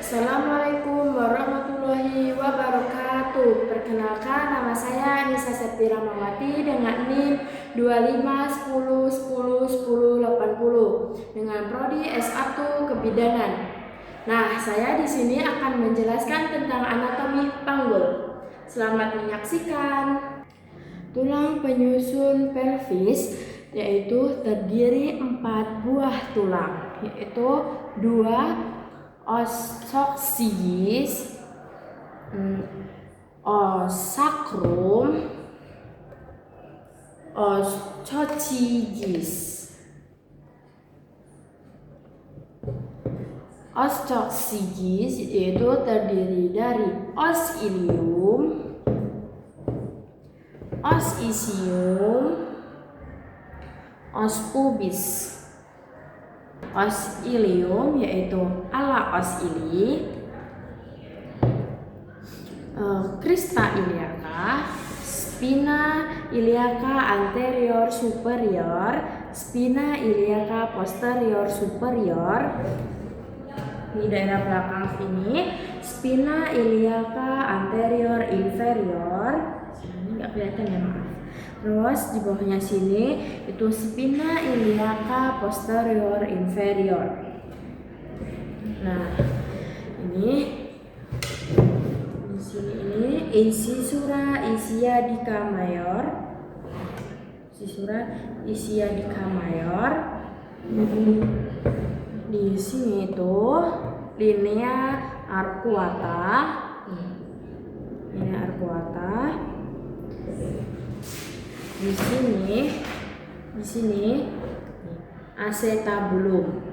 Assalamualaikum warahmatullahi wabarakatuh. Perkenalkan, nama saya Anissa Septira Mawati dengan NIM 2510101080 dengan prodi S1 Kebidanan. Nah, saya di sini akan menjelaskan tentang anatomi panggul. Selamat menyaksikan. Tulang penyusun pelvis yaitu terdiri 4 buah tulang, yaitu 2 osocygis, osacrum, oscocygis. Oscocygis yaitu terdiri dari os ilium, os isium, os pubis. Os ilium yaitu ala os ili, crista iliaca, spina iliaca anterior superior, spina iliaca posterior superior. Di daerah belakang sini, spina iliaca anterior inferior. Sini nggak kelihatan ya, maaf. Terus di bawahnya sini itu spina iliaca posterior inferior. Nah, ini di sini ini incisura ischiadica mayor. Incisura ischiadica mayor. Di sini itu linea arcuata. Linea arcuata. Di sini acetabulum.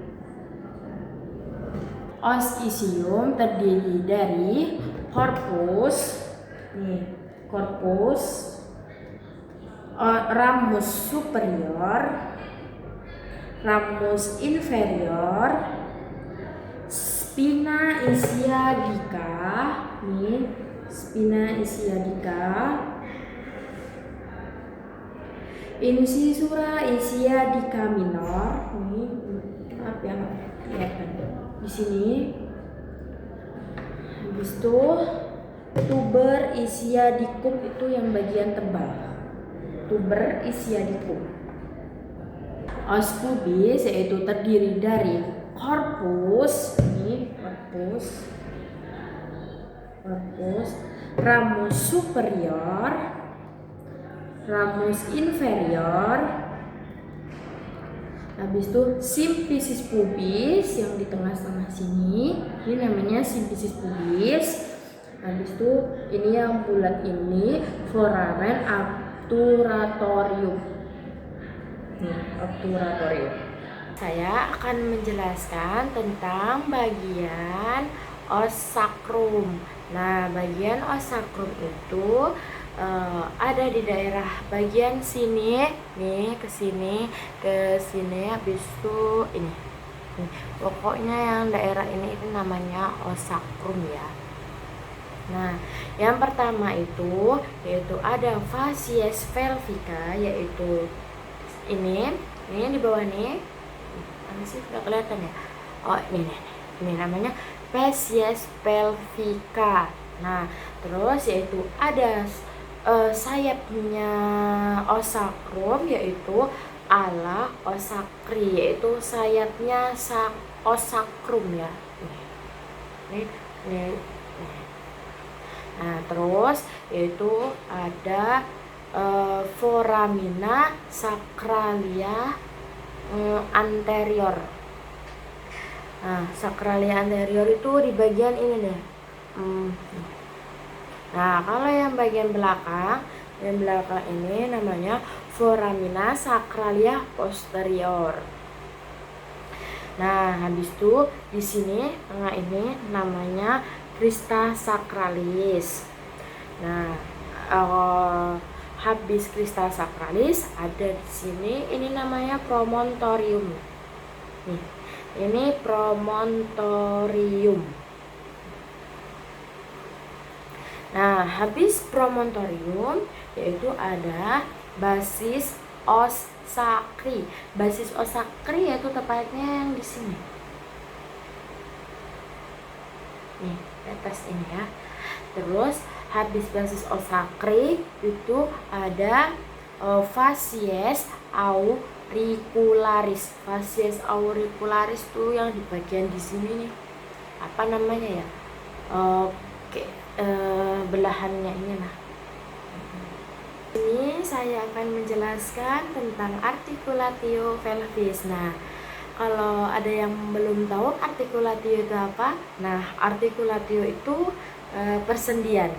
Os isium terdiri dari corpus, ramus superior, ramus inferior, spina ischiadica, spina ischiadica, incisura ischiadica minor. Maaf ya, kelihatan di sini. Habis itu tuber ischiadicum itu yang bagian tebal. Tuber ischiadicum. Os pubis yaitu terdiri dari corpus, ramus superior, ramus inferior, habis itu simplicis pubis yang di tengah-tengah sini, ini namanya simplicis pubis. Habis itu ini yang bulat ini foramen obturatorium. Obturatorium. Saya akan menjelaskan tentang bagian os sacrum. Nah, bagian os sacrum itu ada di daerah bagian sini, ke sini, habis itu ini. Pokoknya yang daerah ini namanya os sacrum ya. Nah, yang pertama itu yaitu ada facies pelvica, yaitu ini di bawah nih. Mana sih, nggak kelihatan ya? Oh, ini namanya facies pelvica. Nah, terus yaitu ada sayapnya os sacrum yaitu ala os sacri, yaitu sayapnya os sacrum ya. Ini. Nah, terus yaitu ada foramina sacralia anterior. Nah, sacralia anterior itu di bagian ini deh. Nah, kalau yang bagian belakang ini namanya foramina sacralia posterior. Nah, habis itu di sini tengah ini namanya crista sacralis. Nah, habis crista sacralis ada di sini, ini namanya promontorium. Ini promontorium. Nah, habis promontorium yaitu ada basis os sacri. Basis os sacri yaitu tepatnya yang di sini. nih di atas ini ya. Terus habis basis osakri itu ada facies auricularis. Facies auricularis tuh yang di bagian di sini nih, apa namanya ya, belahannya ini lah. Ini saya akan menjelaskan tentang articulatio pelvis. Nah, kalau ada yang belum tahu articulatio itu apa? Nah, articulatio itu persendian,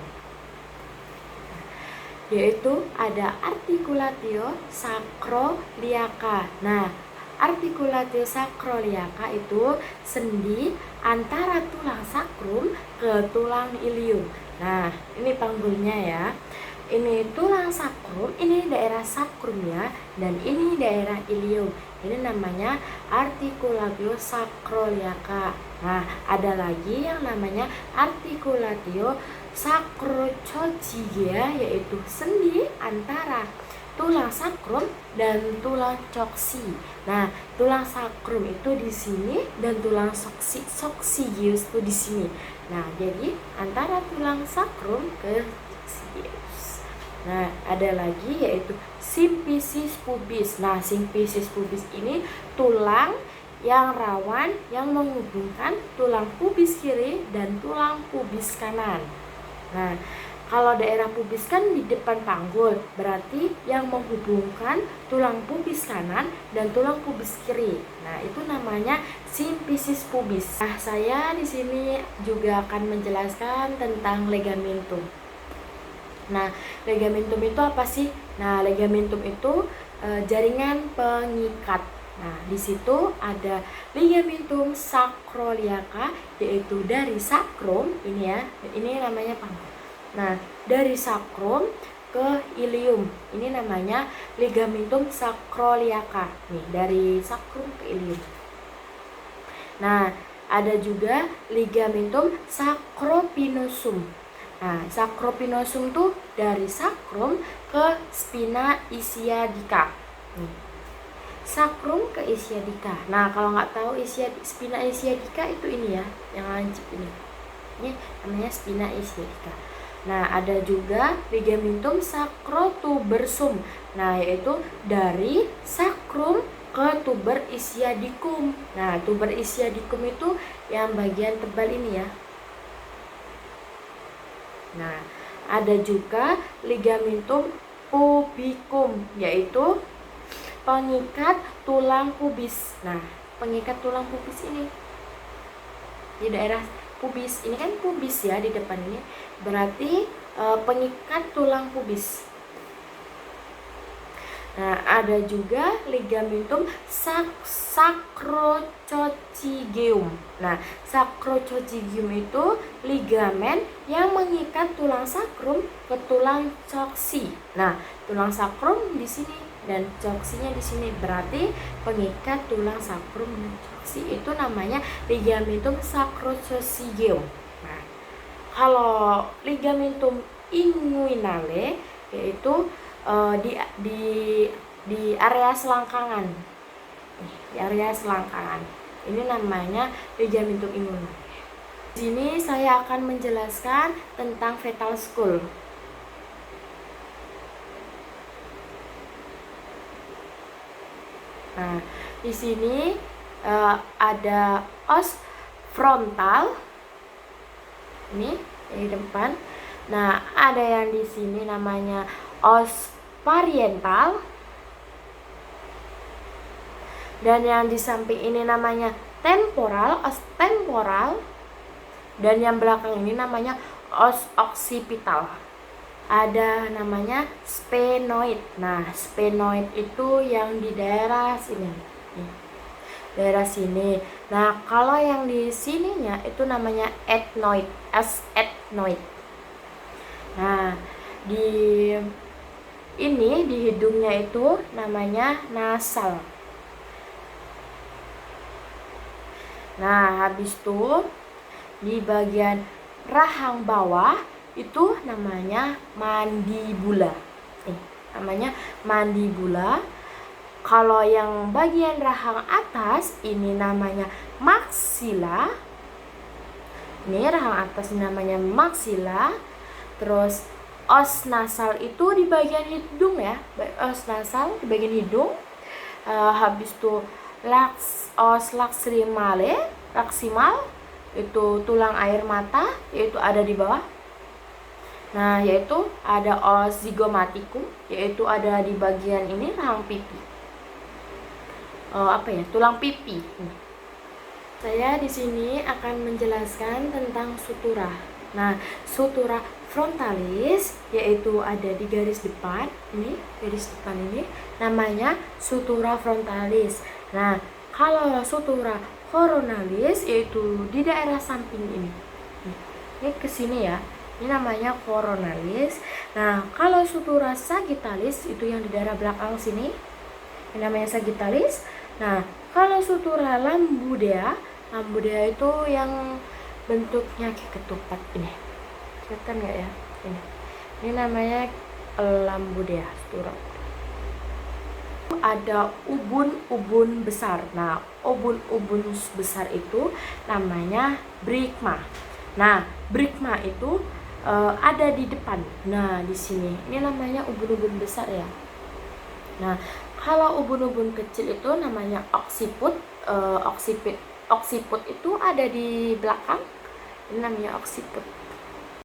yaitu ada articulatio sacroiliaca. Nah, articulatio sacroiliaca itu sendi antara tulang sakrum ke tulang ilium. Nah, ini panggulnya ya. Ini tulang sakrum, ini daerah sakrum ya, dan ini daerah ilium. Ini namanya articulatio sacroiliaca. Nah, ada lagi yang namanya articulatio sacrococcygea, yaitu sendi antara tulang sakrum dan tulang coksi. Nah, tulang sakrum itu di sini dan tulang coccygeus itu di sini. Nah, jadi antara tulang sakrum ke coccygeus. Nah, ada lagi yaitu symphysis pubis. Nah, symphysis pubis ini tulang yang rawan yang menghubungkan tulang pubis kiri dan tulang pubis kanan. Nah, kalau daerah pubis kan di depan panggul, berarti yang menghubungkan tulang pubis kanan dan tulang pubis kiri. Nah, itu namanya symphysis pubis. Nah, saya di sini juga akan menjelaskan tentang ligamentum. Nah, ligamentum itu apa sih? Nah, ligamentum itu jaringan pengikat. Nah, di situ ada ligamentum sacroiliaca, yaitu dari sakrum ini ya. Ini namanya panggul. Nah, dari sakrum ke ilium. Ini namanya ligamentum sacroiliaca. Nih, dari sakrum ke ilium. Nah, ada juga ligamentum sacropinosum. Nah, sacropinosum tuh dari sakrum ke spina ischiadica. Sakrum ke ischiadica. Nah, kalau nggak tahu spina ischiadica itu ini ya, yang lancip ini. Ini namanya spina ischiadica. Nah, ada juga ligamentum sacrotubersum. Nah, yaitu dari sakrum ke tuber ischiadicum. Nah, tuber ischiadicum itu yang bagian tebal ini ya. Nah, ada juga ligamentum pubicum, yaitu pengikat tulang pubis. Nah, pengikat tulang pubis ini di daerah pubis. Ini kan pubis ya di depan ini, berarti pengikat tulang pubis. Nah, ada juga ligamentum sacrococcygeum. Nah, sacrococcygeum itu ligamen yang mengikat tulang sakrum ke tulang coksi. Nah, tulang sakrum di sini dan coksinya di sini, berarti pengikat tulang sakrum dan coksi itu namanya ligamentum sacrococcygeum. Nah, kalau ligamentum inguinale yaitu di area selangkangan. Di area selangkangan. Ini namanya ligamentum inguinale. Di sini saya akan menjelaskan tentang fetal skull. Nah, di sini ada os frontal. Ini di depan. Nah, ada yang di sini namanya os parietal, dan yang di samping ini namanya temporal, os temporal, dan yang belakang ini namanya os occipital. Ada namanya sphenoid. Nah, sphenoid itu yang di daerah sini. Daerah sini. Nah, kalau yang di sininya itu namanya ethnoid, ethnoid. Nah, di hidungnya itu namanya nasal. Nah, habis itu di bagian rahang bawah itu namanya mandibula. Namanya mandibula. Kalau yang bagian rahang atas ini namanya maxilla. Ini rahang atas namanya maxilla. Terus os nasal itu di bagian hidung ya, os nasal di bagian hidung. Habis itu os laksimal itu tulang air mata, yaitu ada di bawah. Nah, yaitu ada os zygomaticum, yaitu ada di bagian ini rahang pipi. Tulang pipi. Saya di sini akan menjelaskan tentang sutura. Nah, sutura frontalis yaitu ada di garis depan, ini namanya sutura frontalis. Nah, kalau sutura coronalis yaitu di daerah samping ini. Ini ke sini ya. Ini namanya coronalis. Nah, kalau sutura sagittalis itu yang di daerah belakang sini. Ini namanya sagittalis. Nah, kalau sutura lambudea itu yang bentuknya kayak ketupat ini. Kelihatan nggak ya? Ini namanya lambudea sutura. Ada ubun-ubun besar. Nah, ubun-ubun besar itu namanya brigma. Nah, brigma itu ada di depan. Nah, di sini. Ini namanya ubun-ubun besar ya. Nah, kalau ubun-ubun kecil itu namanya occiput. Occiput itu ada di belakang. Ini namanya occiput.